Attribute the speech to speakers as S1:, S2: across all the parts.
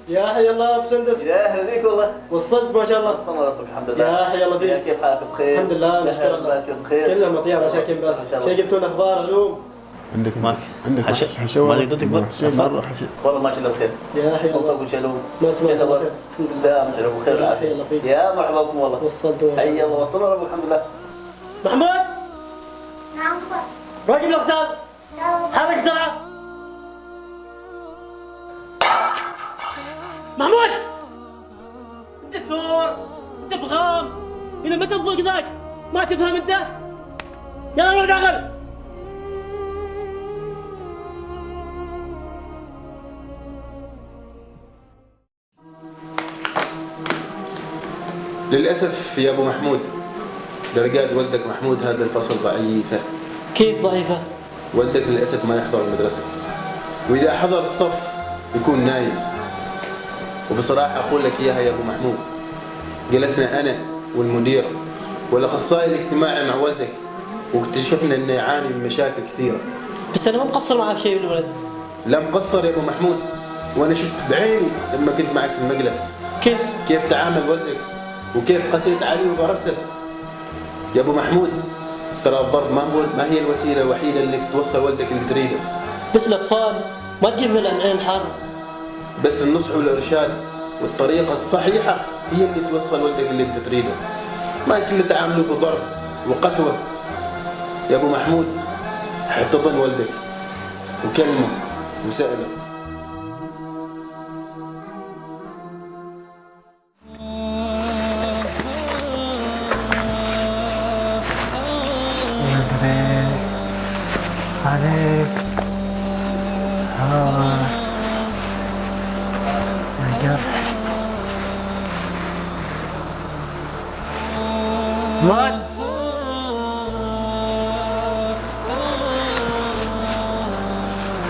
S1: يا حي الله ابو سندس.
S2: يا اهلا بيك والله.
S1: وصلت ما شاء الله.
S2: وصلنا ربك الحمد لله.
S1: يا حي الله بيك.
S2: كيف حالك بخير؟
S1: الحمد لله نشكر الله.
S2: بخير.
S1: كلنا مطيع مشاكل بس. شيء جبتونا اخبار علوم.
S3: عندك حشوة ما تقدر تكبر مرة
S2: والله ما شاء الله بخير.
S1: يا حي الله.
S2: وصلوا شلون؟
S1: ما سمعت
S2: الحمد لله مشعلوا بخير والعافية. يا مرحبا بكم والله.
S1: وصلتوا
S2: حي الله وصلنا ربك الحمد لله.
S1: محمود
S4: نعم
S1: راقب الاغسال. حرك بسرعة. محمود انت ثور انت بغام الى متى تظل كذاك؟ ما تفهم انت؟ يلا نروح داخل.
S5: للأسف يا أبو محمود درجات والدك محمود هذا الفصل ضعيفة.
S1: كيف ضعيفة؟
S5: والدك للأسف ما يحضر المدرسة، وإذا حضر الصف يكون نايم. وبصراحة أقول لك إياها يا أبو محمود، جلسنا أنا والمدير والأخصائي الاجتماعي مع والدك واكتشفنا إنه يعاني من مشاكل كثيرة.
S1: بس أنا ما مقصر معاه بشيء الولد.
S5: لا مقصر يا أبو محمود، وأنا شفت بعيني لما كنت معك في المجلس كيف تعامل والدك وكيف قسيت عليه وضربته. يا أبو محمود ترى الضرب ما هي الوسيلة الوحيدة اللي توصل والدك اللي تريده.
S1: بس الأطفال ما تجيبهم العين حار.
S5: بس النصح والإرشاد والطريقة الصحيحة هي اللي توصل والدك اللي انت تريده، ما كل تعامله بضرب وقسوة. يا أبو محمود احتضن والدك وكلمه وسأله.
S1: عليك الجرح مات.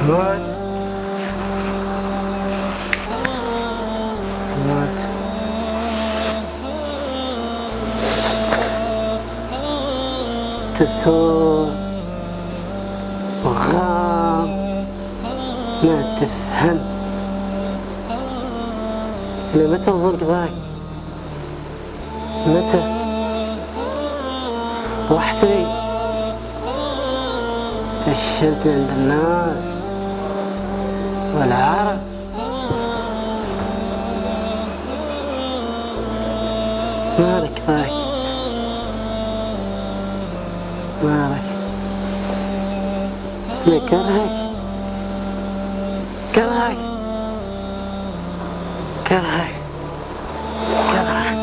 S1: مات مات تثور وغام ما تفهم. لمتى تظل ذاك؟ متى؟ رحتني فشلتني عند الناس والعرب. مالك ذاك؟ مالك؟ أنا كرهك كرهك كرهك كرهك.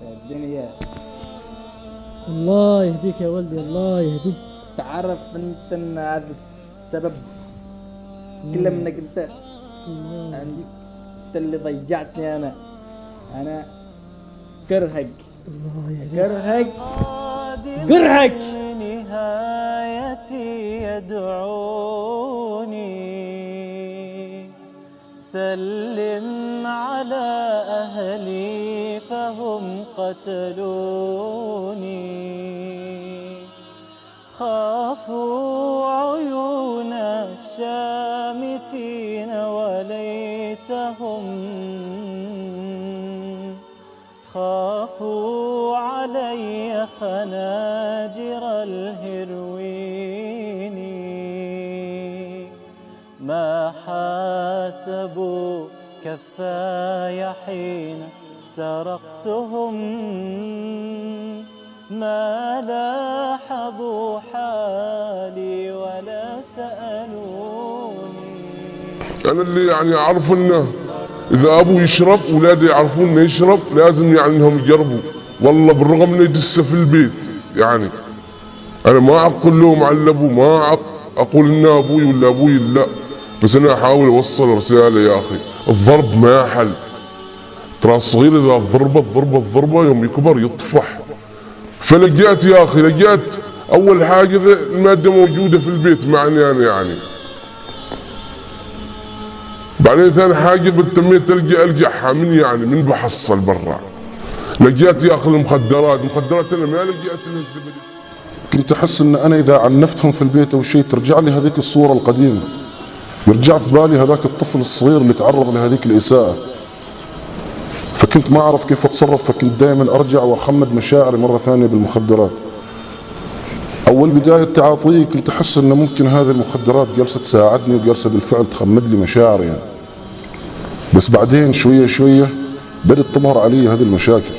S6: الدنيا
S7: الله يهديك يا ولدي الله يهديك.
S6: تعرف انت ان هذا السبب كله منك انت. انت اللي ضيعتني. انا كرهك كرهك كرهك.
S8: نهايتي يدعوني سلم على أهلي فهم قتلوني خافوا عيون الشامتين وليتهم خافوا علي خناجر الهروين ما حاسبوا كفاي حين سرقتهم ما لاحظوا حالي ولا سألوني.
S9: أنا اللي يعني أعرف إنه إذا أبوه يشرب أولاده يعرفون إنه يشرب لازم يعني إنهم يجربوا. والله بالرغم إنه يدسه في البيت يعني أنا ما أقول لهم علبوا، ما أقول إنه أبوي ولا أبوي لا، بس أنا أحاول أوصل رسالة يا أخي. الضرب ما حل، ترى الصغير إذا ضربه يوم يكبر يطفح. فلقيت يا أخي لقيت أول حاجة المادة موجودة في البيت معني أنا يعني بعدين ثاني حاجة بالتمية ألقى من يعني من بحصل برا. لقيت يا أخي المخدرات أنا ما لقيت لها الزبدة.
S4: كنت أحس إن أنا إذا عنفتهم في البيت أو شيء ترجع لي هذيك الصورة القديمة، يرجع في بالي هذاك الطفل الصغير اللي تعرض لهذيك الإساءة، فكنت ما أعرف كيف أتصرف، فكنت دائما أرجع وأخمد مشاعري مرة ثانية بالمخدرات. أول بداية تعاطي كنت أحس إن ممكن هذه المخدرات جالسة تساعدني وجالسة بالفعل تخمد لي مشاعري يعني. بس بعدين شوية شوية بدأت تظهر علي هذه المشاكل،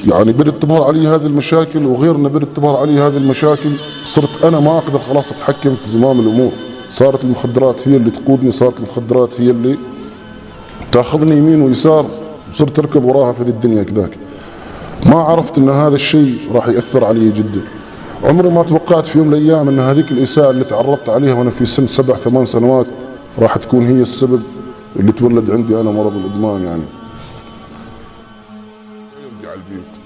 S4: يعني بدأت تظهر علي هذه المشاكل، وغير أن بدأت تظهر علي هذه المشاكل صرت أنا ما أقدر خلاص أتحكم في زمام الأمور. صارت المخدرات هي اللي تقودني، صارت المخدرات هي اللي تاخذني يمين ويسار، وصرت أركض وراها في الدنيا كذاك. ما عرفت أن هذا الشيء راح يأثر علي جدا. عمري ما توقعت في يوم من الأيام أن هذيك الإساءة اللي تعرضت عليها وأنا في سن 7-8 سنوات راح تكون هي السبب اللي تولد عندي أنا مرض الإدمان يعني.
S9: يرجع البيت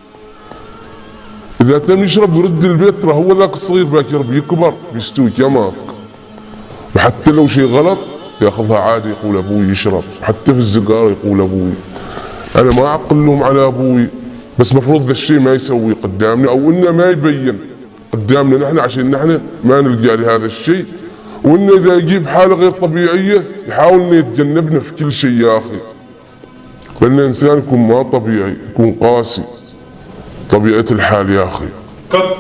S9: إذا تم يشرب يرد البيت، ترى هو ذاك الصغير باكر بيكبر بيستوي كماك، وحتى لو شيء غلط ياخذها عادي يقول أبوي يشرب، حتى في السيجارة يقول أبوي. أنا ما أعقل لهم على أبوي، بس مفروض ذا الشيء ما يسوي قدامنا أو إنه ما يبين قدامنا نحن، عشان نحن ما نلقى لهذا الشيء. وإنه إذا يجيب حالة غير طبيعية يحاول إنه يتجنبنا في كل شيء يا أخي، لأن الإنسان يكون ما طبيعي، يكون قاسي طبيعة الحال يا أخي.
S10: كت